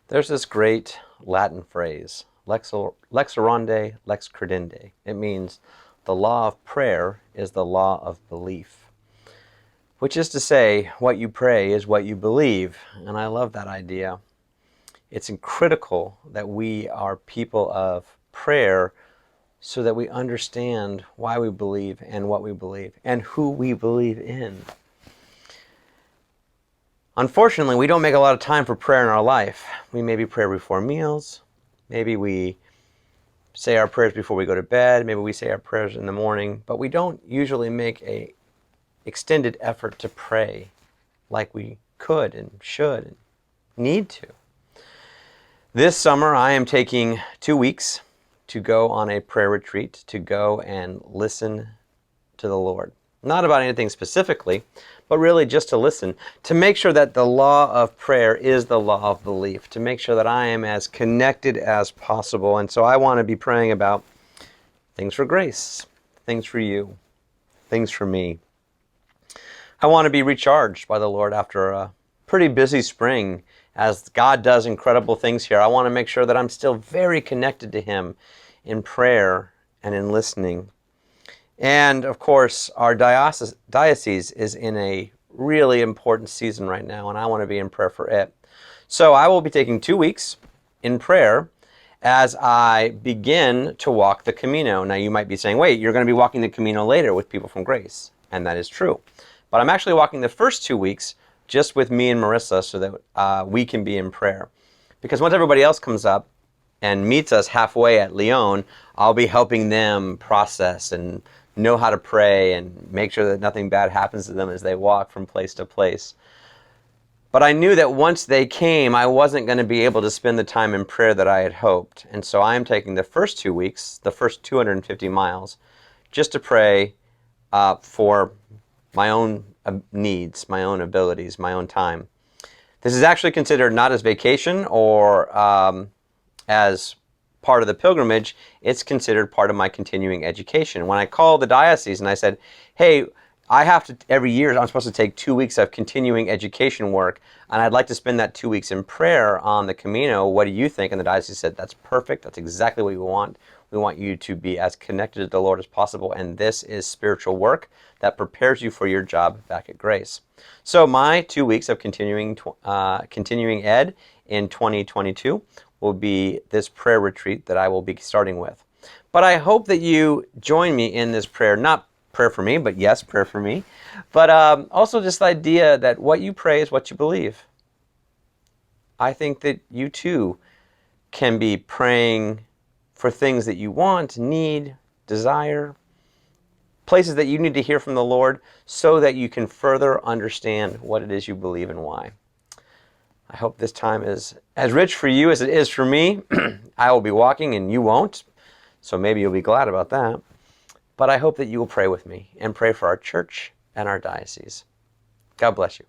There's this great Latin phrase, lex orandi, lex credendi. It means the law of prayer is the law of belief, which is to say, what you pray is what you believe. And I love that idea. It's critical that we are people of prayer so that we understand why we believe and what we believe and who we believe in. Unfortunately, we don't make a lot of time for prayer in our life. We maybe pray before meals. Maybe we say our prayers before we go to bed. Maybe we say our prayers in the morning. But we don't usually make an extended effort to pray like we could and should and need to. This summer, I am taking 2 weeks to go on a prayer retreat, to go and listen to the Lord. Not about anything specifically, but really just to listen, to make sure that the law of prayer is the law of belief, to make sure that I am as connected as possible. And so I want to be praying about things for grace, things for you, things for me. I want to be recharged by the Lord after a pretty busy spring. As God does incredible things here, I want to make sure that I'm still very connected to Him in prayer and in listening. And of course, our diocese is in a really important season right now, and I want to be in prayer for it. So I will be taking 2 weeks in prayer as I begin to walk the Camino. Now you might be saying, wait, you're going to be walking the Camino later with people from Grace. And that is true. But I'm actually walking the first 2 weeks just with me and Marissa so that we can be in prayer. Because once everybody else comes up and meets us halfway at Lyon, I'll be helping them process and know how to pray and make sure that nothing bad happens to them as they walk from place to place. But I knew that once they came, I wasn't going to be able to spend the time in prayer that I had hoped. And so I am taking the first 2 weeks, the first 250 miles, just to pray for my own needs, my own abilities, my own time. This is actually considered not as vacation or as part of the pilgrimage. It's considered part of my continuing education. When I called the diocese and I said, hey, I have to, every year I'm supposed to take 2 weeks of continuing education work, and I'd like to spend that 2 weeks in prayer on the Camino. What do you think? And the diocese said, that's perfect. That's exactly what we want. We want you to be as connected to the Lord as possible, and this is spiritual work that prepares you for your job back at Grace. So my 2 weeks of continuing ed in 2022 will be this prayer retreat that I will be starting with. But I hope that you join me in this prayer, not prayer for me, but yes, prayer for me, but also just the idea that what you pray is what you believe. I think that you too can be praying for things that you want, need, desire, places that you need to hear from the Lord so that you can further understand what it is you believe and why. I hope this time is as rich for you as it is for me. I will be walking and you won't, so maybe you'll be glad about that. But I hope that you will pray with me and pray for our church and our diocese. God bless you.